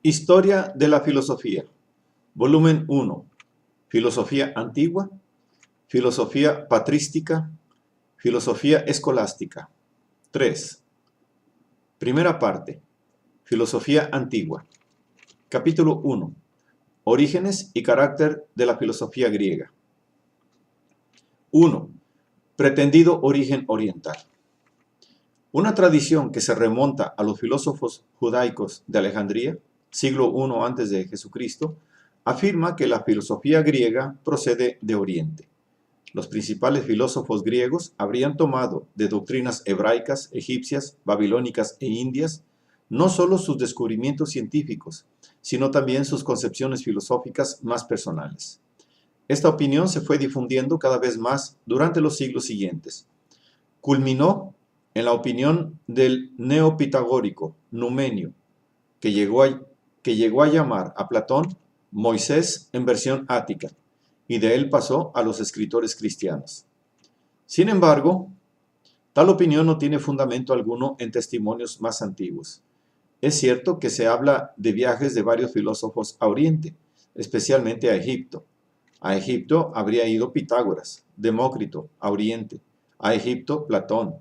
Historia de la filosofía. Volumen 1. Filosofía antigua, filosofía patrística, filosofía escolástica. 3. Primera parte. Filosofía antigua. Capítulo 1. Orígenes y carácter de la filosofía griega. 1. Pretendido origen oriental. Una tradición que se remonta a los filósofos judaicos de Alejandría, siglo I antes de Jesucristo, afirma que la filosofía griega procede de Oriente. Los principales filósofos griegos habrían tomado de doctrinas hebraicas, egipcias, babilónicas e indias no solo sus descubrimientos científicos, sino también sus concepciones filosóficas más personales. Esta opinión se fue difundiendo cada vez más durante los siglos siguientes. Culminó en la opinión del neopitagórico Numenio, que llegó a llamar a Platón Moisés en versión ática, y de él pasó a los escritores cristianos. Sin embargo, tal opinión no tiene fundamento alguno en testimonios más antiguos. Es cierto que se habla de viajes de varios filósofos a Oriente, especialmente a Egipto. A Egipto habría ido Pitágoras, Demócrito, a Oriente, a Egipto Platón.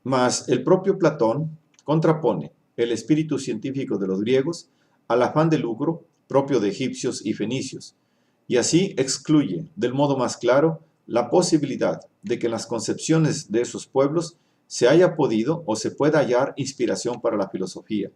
Mas el propio Platón contrapone el espíritu científico de los griegos al afán de lucro propio de egipcios y fenicios, y así excluye del modo más claro la posibilidad de que en las concepciones de esos pueblos se haya podido o se pueda hallar inspiración para la filosofía.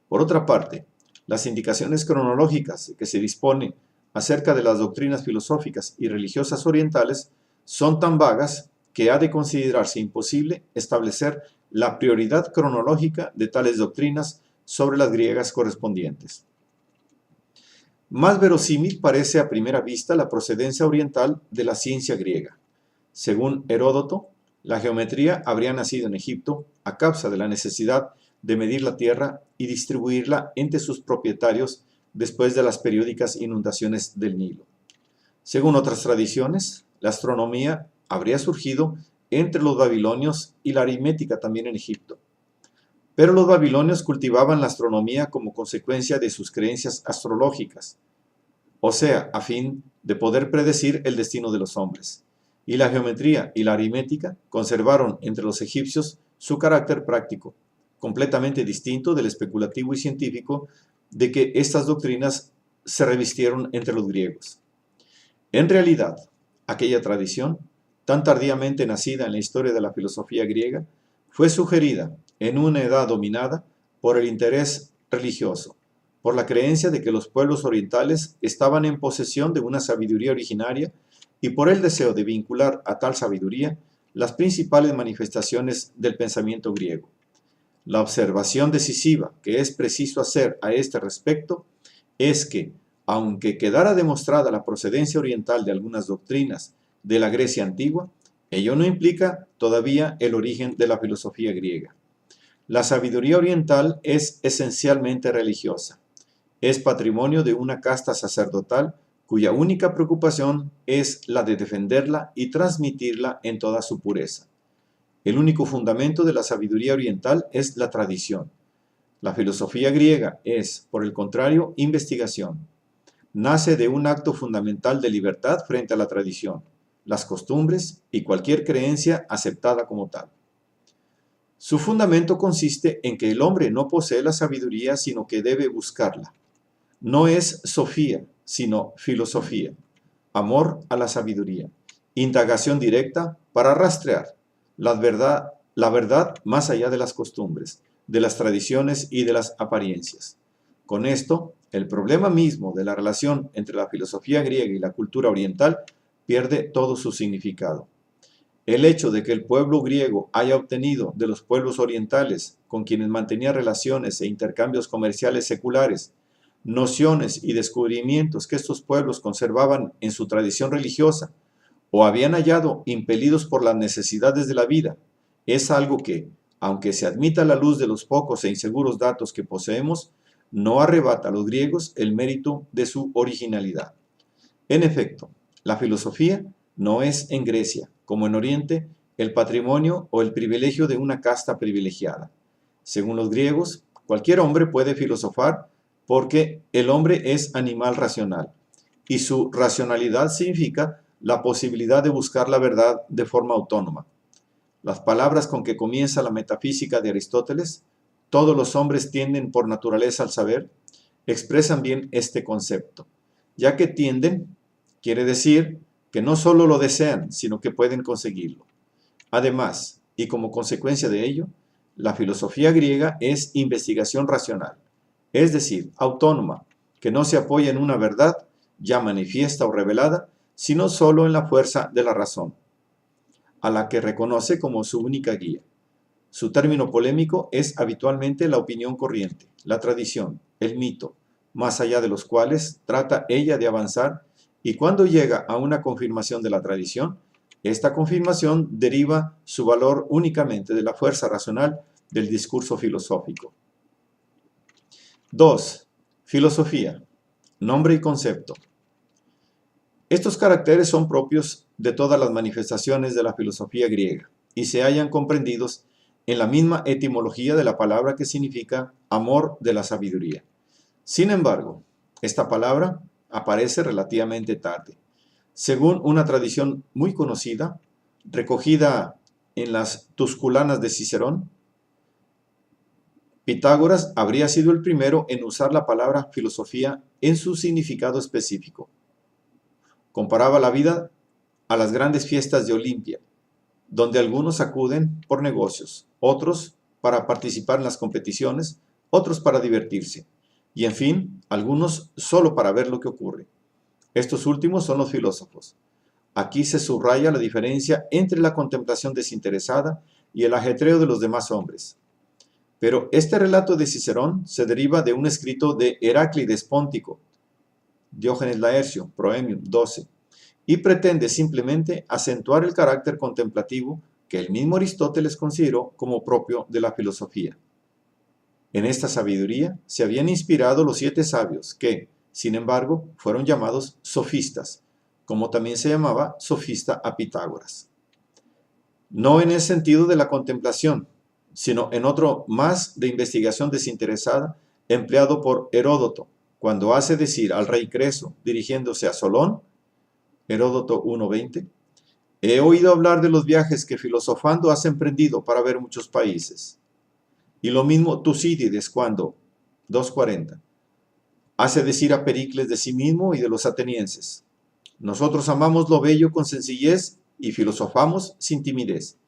Por otra parte, las indicaciones cronológicas que se dispone acerca de las doctrinas filosóficas y religiosas orientales son tan vagas que ha de considerarse imposible establecer la prioridad cronológica de tales doctrinas sobre las griegas correspondientes. Más verosímil parece a primera vista la procedencia oriental de la ciencia griega. Según Heródoto, la geometría habría nacido en Egipto a causa de la necesidad de medir la tierra y distribuirla entre sus propietarios después de las periódicas inundaciones del Nilo. Según otras tradiciones, la astronomía habría surgido entre los babilonios y la aritmética también en Egipto. Pero los babilonios cultivaban la astronomía como consecuencia de sus creencias astrológicas, o sea, a fin de poder predecir el destino de los hombres. Y la geometría y la aritmética conservaron entre los egipcios su carácter práctico, completamente distinto del especulativo y científico de que estas doctrinas se revistieron entre los griegos. En realidad, aquella tradición, tan tardíamente nacida en la historia de la filosofía griega, fue sugerida en una edad dominada por el interés religioso, por la creencia de que los pueblos orientales estaban en posesión de una sabiduría originaria y por el deseo de vincular a tal sabiduría las principales manifestaciones del pensamiento griego. La observación decisiva que es preciso hacer a este respecto es que, aunque quedara demostrada la procedencia oriental de algunas doctrinas de la Grecia antigua, ello no implica todavía el origen de la filosofía griega. La sabiduría oriental es esencialmente religiosa. Es patrimonio de una casta sacerdotal cuya única preocupación es la de defenderla y transmitirla en toda su pureza. El único fundamento de la sabiduría oriental es la tradición. La filosofía griega es, por el contrario, investigación. Nace de un acto fundamental de libertad frente a la tradición, las costumbres y cualquier creencia aceptada como tal. Su fundamento consiste en que el hombre no posee la sabiduría, sino que debe buscarla. No es sofía, sino filosofía, amor a la sabiduría, indagación directa para rastrear la verdad más allá de las costumbres, de las tradiciones y de las apariencias. Con esto, el problema mismo de la relación entre la filosofía griega y la cultura oriental pierde todo su significado. El hecho de que el pueblo griego haya obtenido de los pueblos orientales, con quienes mantenía relaciones e intercambios comerciales seculares, nociones y descubrimientos que estos pueblos conservaban en su tradición religiosa o habían hallado impelidos por las necesidades de la vida, es algo que, aunque se admita a la luz de los pocos e inseguros datos que poseemos, no arrebata a los griegos el mérito de su originalidad. En efecto, la filosofía no es en Grecia, como en Oriente, el patrimonio o el privilegio de una casta privilegiada. Según los griegos, cualquier hombre puede filosofar porque el hombre es animal racional, y su racionalidad significa la posibilidad de buscar la verdad de forma autónoma. Las palabras con que comienza la metafísica de Aristóteles, todos los hombres tienden por naturaleza al saber, expresan bien este concepto, ya que tienden, quiere decir que no solo lo desean, sino que pueden conseguirlo. Además, y como consecuencia de ello, la filosofía griega es investigación racional, es decir, autónoma, que no se apoya en una verdad ya manifiesta o revelada, sino solo en la fuerza de la razón, a la que reconoce como su única guía. Su término polémico es habitualmente la opinión corriente, la tradición, el mito, más allá de los cuales trata ella de avanzar, y cuando llega a una confirmación de la tradición, esta confirmación deriva su valor únicamente de la fuerza racional del discurso filosófico. 2. Filosofía. Nombre y concepto. Estos caracteres son propios de todas las manifestaciones de la filosofía griega y se hallan comprendidos en la misma etimología de la palabra que significa amor de la sabiduría. Sin embargo, esta palabra aparece relativamente tarde. Según una tradición muy conocida, recogida en las Tusculanas de Cicerón, Pitágoras habría sido el primero en usar la palabra filosofía en su significado específico. Comparaba la vida a las grandes fiestas de Olimpia, donde algunos acuden por negocios, otros para participar en las competiciones, otros para divertirse, y en fin, algunos solo para ver lo que ocurre. Estos últimos son los filósofos. Aquí se subraya la diferencia entre la contemplación desinteresada y el ajetreo de los demás hombres. Pero este relato de Cicerón se deriva de un escrito de Heráclides Póntico, Diógenes Laercio, Proemium 12, y pretende simplemente acentuar el carácter contemplativo que el mismo Aristóteles consideró como propio de la filosofía. En esta sabiduría se habían inspirado los 7 sabios que, sin embargo, fueron llamados sofistas, como también se llamaba sofista a Pitágoras. No en el sentido de la contemplación, sino en otro más de investigación desinteresada empleado por Heródoto, cuando hace decir al rey Creso, dirigiéndose a Solón, Heródoto 1:20, he oído hablar de los viajes que filosofando has emprendido para ver muchos países. Y lo mismo Tucídides cuando, 2:40, hace decir a Pericles de sí mismo y de los atenienses, nosotros amamos lo bello con sencillez y filosofamos sin timidez.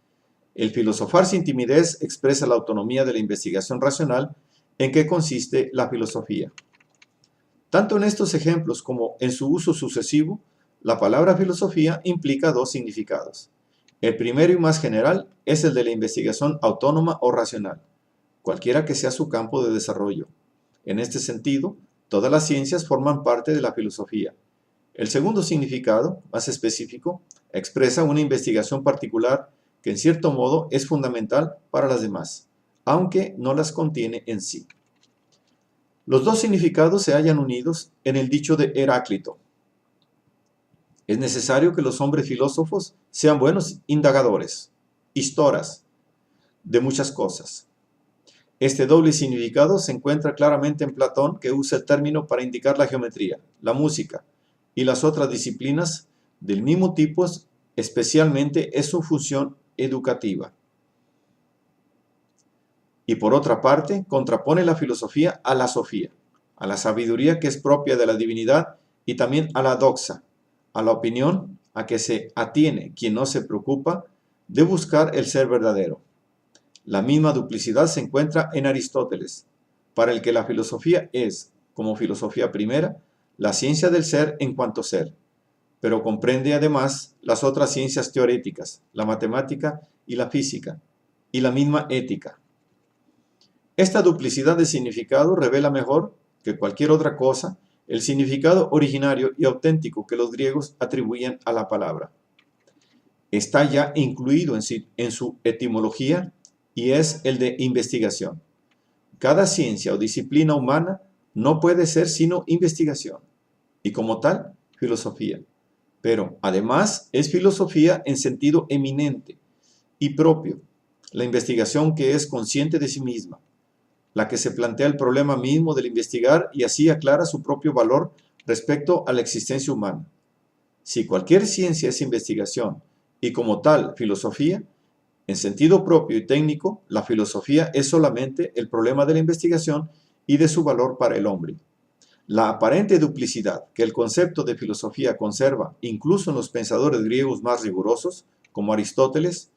El filosofar sin timidez expresa la autonomía de la investigación racional en que consiste la filosofía. Tanto en estos ejemplos como en su uso sucesivo, la palabra filosofía implica 2 significados. El primero y más general es el de la investigación autónoma o racional, cualquiera que sea su campo de desarrollo. En este sentido, todas las ciencias forman parte de la filosofía. El segundo significado, más específico, expresa una investigación particular que en cierto modo es fundamental para las demás, aunque no las contiene en sí. Los 2 significados se hallan unidos en el dicho de Heráclito. Es necesario que los hombres filósofos sean buenos indagadores, historas, de muchas cosas. Este doble significado se encuentra claramente en Platón, que usa el término para indicar la geometría, la música y las otras disciplinas del mismo tipo, especialmente es su función educativa. Y por otra parte, contrapone la filosofía a la sofía, a la sabiduría que es propia de la divinidad y también a la doxa, a la opinión a que se atiene quien no se preocupa de buscar el ser verdadero. La misma duplicidad se encuentra en Aristóteles, para el que la filosofía es, como filosofía primera, la ciencia del ser en cuanto ser, pero comprende además las otras ciencias teoréticas, la matemática y la física, y la misma ética. Esta duplicidad de significado revela mejor que cualquier otra cosa el significado originario y auténtico que los griegos atribuían a la palabra. Está ya incluido en su etimología y es el de investigación. Cada ciencia o disciplina humana no puede ser sino investigación, y como tal, filosofía. Pero además es filosofía en sentido eminente y propio, la investigación que es consciente de sí misma, la que se plantea el problema mismo del investigar y así aclara su propio valor respecto a la existencia humana. Si cualquier ciencia es investigación y como tal filosofía, en sentido propio y técnico, la filosofía es solamente el problema de la investigación y de su valor para el hombre. La aparente duplicidad que el concepto de filosofía conserva incluso en los pensadores griegos más rigurosos, como Aristóteles,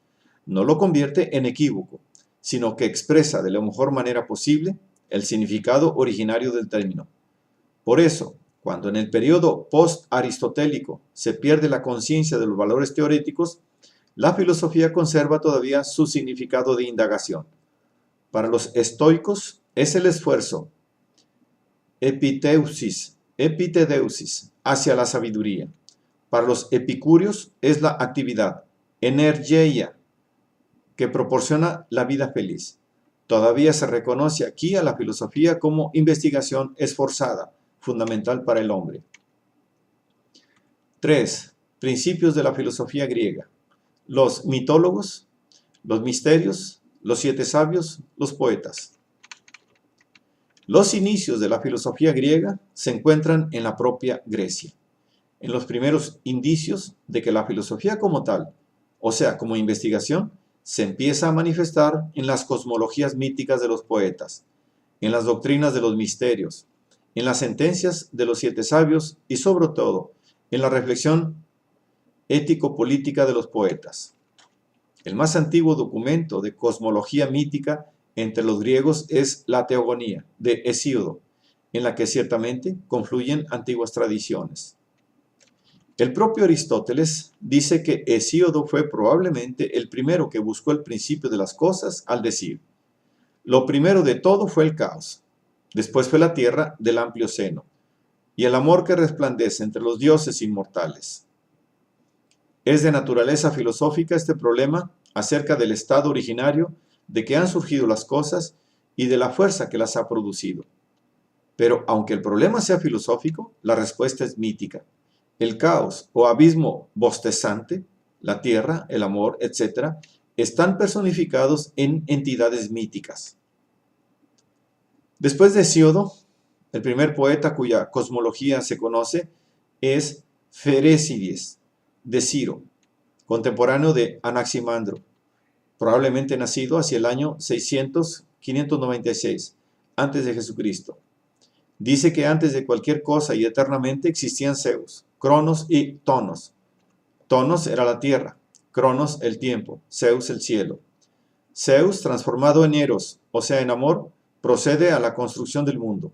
no lo convierte en equívoco, sino que expresa de la mejor manera posible el significado originario del término. Por eso, cuando en el periodo post-aristotélico se pierde la conciencia de los valores teoréticos, la filosofía conserva todavía su significado de indagación. Para los estoicos es el esfuerzo epiteusis hacia la sabiduría. Para los epicúreos es la actividad energeia que proporciona la vida feliz. Todavía se reconoce aquí a la filosofía como investigación esforzada, fundamental para el hombre. 3. Principios de la filosofía griega. Los mitólogos, los misterios, los 7 sabios, los poetas. Los inicios de la filosofía griega se encuentran en la propia Grecia, en los primeros indicios de que la filosofía como tal, o sea, como investigación, se empieza a manifestar en las cosmologías míticas de los poetas, en las doctrinas de los misterios, en las sentencias de los 7 sabios y sobre todo en la reflexión ético-política de los poetas. El más antiguo documento de cosmología mítica entre los griegos es la Teogonía de Hesíodo, en la que ciertamente confluyen antiguas tradiciones. El propio Aristóteles dice que Hesíodo fue probablemente el primero que buscó el principio de las cosas al decir: lo primero de todo fue el caos, después fue la tierra del amplio seno, y el amor que resplandece entre los dioses inmortales. Es de naturaleza filosófica este problema acerca del estado originario de que han surgido las cosas y de la fuerza que las ha producido. Pero aunque el problema sea filosófico, la respuesta es mítica. El caos o abismo bostezante, la tierra, el amor, etc., están personificados en entidades míticas. Después de Hesíodo, el primer poeta cuya cosmología se conoce es Ferécides de Ciro, contemporáneo de Anaximandro, probablemente nacido hacia el año 596 antes de Jesucristo. Dice que antes de cualquier cosa y eternamente existían Zeus, Cronos y Tonos. Tonos era la tierra, Cronos el tiempo, Zeus el cielo. Zeus, transformado en Eros, o sea en amor, procede a la construcción del mundo.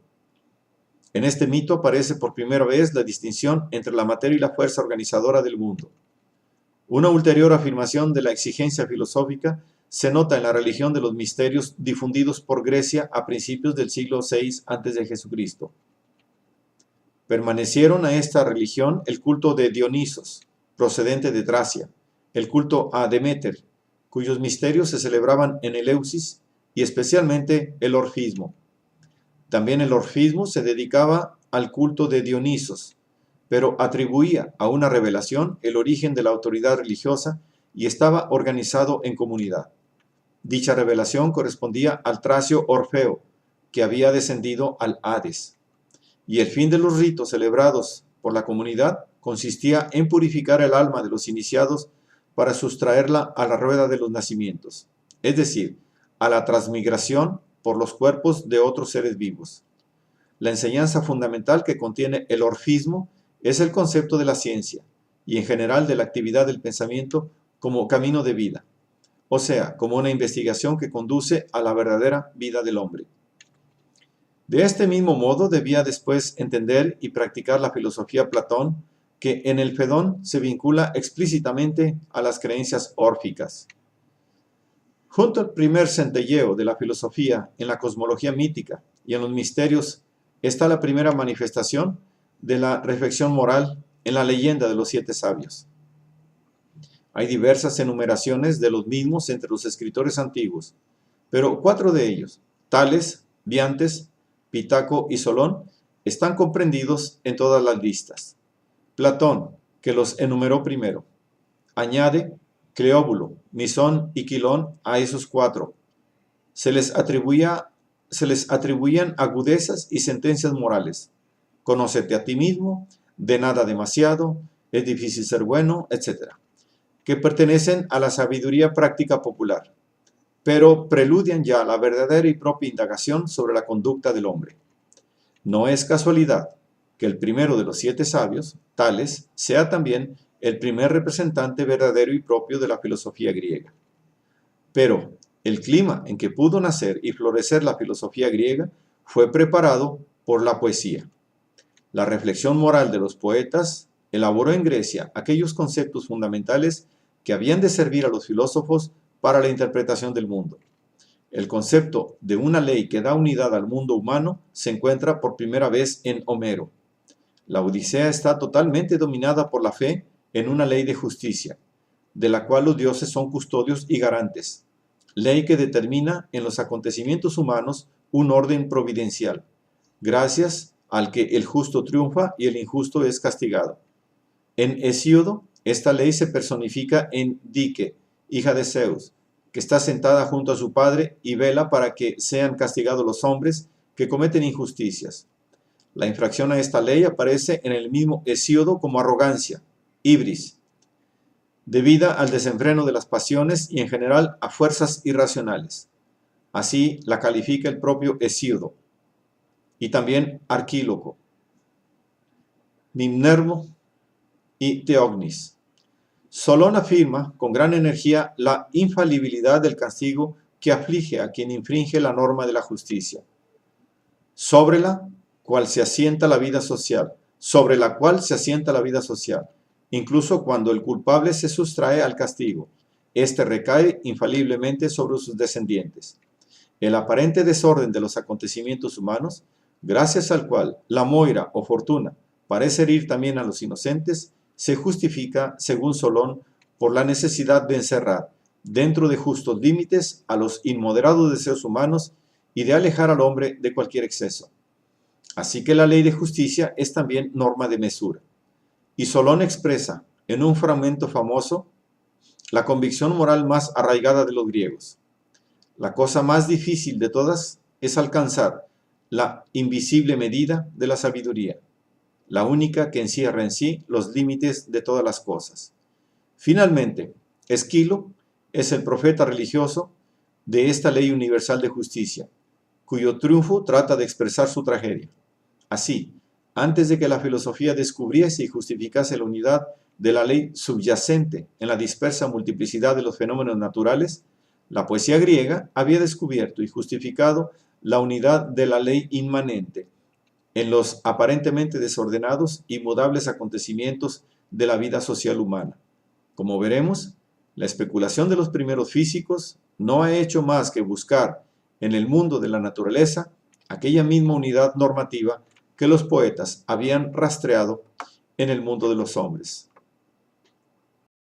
En este mito aparece por primera vez la distinción entre la materia y la fuerza organizadora del mundo. Una ulterior afirmación de la exigencia filosófica se nota en la religión de los misterios difundidos por Grecia a principios del siglo VI a.C. Permanecieron a esta religión el culto de Dionisos, procedente de Tracia, el culto a Deméter, cuyos misterios se celebraban en Eleusis, y especialmente el orfismo. También el orfismo se dedicaba al culto de Dionisos, pero atribuía a una revelación el origen de la autoridad religiosa y estaba organizado en comunidad. Dicha revelación correspondía al tracio Orfeo, que había descendido al Hades. Y el fin de los ritos celebrados por la comunidad consistía en purificar el alma de los iniciados para sustraerla a la rueda de los nacimientos, es decir, a la transmigración por los cuerpos de otros seres vivos. La enseñanza fundamental que contiene el orfismo es el concepto de la ciencia y en general de la actividad del pensamiento como camino de vida, o sea, como una investigación que conduce a la verdadera vida del hombre. De este mismo modo debía después entender y practicar la filosofía Platón, que en el Fedón se vincula explícitamente a las creencias órficas. Junto al primer centelleo de la filosofía en la cosmología mítica y en los misterios está la primera manifestación de la reflexión moral en la leyenda de los 7 sabios. Hay diversas enumeraciones de los mismos entre los escritores antiguos, pero 4 de ellos, Tales, Biantes, Pitaco y Solón, están comprendidos en todas las listas. Platón, que los enumeró primero, añade Cleóbulo, Misón y Quilón a esos 4. Se les atribuía se les atribuían agudezas y sentencias morales. Conócete a ti mismo, de nada demasiado, es difícil ser bueno, etc., que pertenecen a la sabiduría práctica popular, pero preludian ya la verdadera y propia indagación sobre la conducta del hombre. No es casualidad que el primero de los 7 sabios, Tales, sea también el primer representante verdadero y propio de la filosofía griega. Pero el clima en que pudo nacer y florecer la filosofía griega fue preparado por la poesía. La reflexión moral de los poetas elaboró en Grecia aquellos conceptos fundamentales que habían de servir a los filósofos para la interpretación del mundo. El concepto de una ley que da unidad al mundo humano se encuentra por primera vez en Homero. La Odisea está totalmente dominada por la fe en una ley de justicia, de la cual los dioses son custodios y garantes, ley que determina en los acontecimientos humanos un orden providencial, gracias al que el justo triunfa y el injusto es castigado. En Hesíodo, esta ley se personifica en Dike, hija de Zeus, que está sentada junto a su padre y vela para que sean castigados los hombres que cometen injusticias. La infracción a esta ley aparece en el mismo Hesíodo como arrogancia, ibris, debida al desenfreno de las pasiones y en general a fuerzas irracionales. Así la califica el propio Hesíodo, y también Arquíloco, Mimnermo y Teognis. Solón afirma con gran energía la infalibilidad del castigo que aflige a quien infringe la norma de la justicia, sobre la cual se asienta la vida social, incluso cuando el culpable se sustrae al castigo, este recae infaliblemente sobre sus descendientes. El aparente desorden de los acontecimientos humanos, gracias al cual la moira o fortuna parece herir también a los inocentes, se justifica, según Solón, por la necesidad de encerrar, dentro de justos límites, a los inmoderados deseos humanos y de alejar al hombre de cualquier exceso. Así que la ley de justicia es también norma de mesura. Y Solón expresa, en un fragmento famoso, la convicción moral más arraigada de los griegos. La cosa más difícil de todas es alcanzar la invisible medida de la sabiduría, la única que encierra en sí los límites de todas las cosas. Finalmente, Esquilo es el profeta religioso de esta ley universal de justicia, cuyo triunfo trata de expresar su tragedia. Así, antes de que la filosofía descubriese y justificase la unidad de la ley subyacente en la dispersa multiplicidad de los fenómenos naturales, la poesía griega había descubierto y justificado la unidad de la ley inmanente en los aparentemente desordenados y mudables acontecimientos de la vida social humana. Como veremos, la especulación de los primeros físicos no ha hecho más que buscar en el mundo de la naturaleza aquella misma unidad normativa que los poetas habían rastreado en el mundo de los hombres.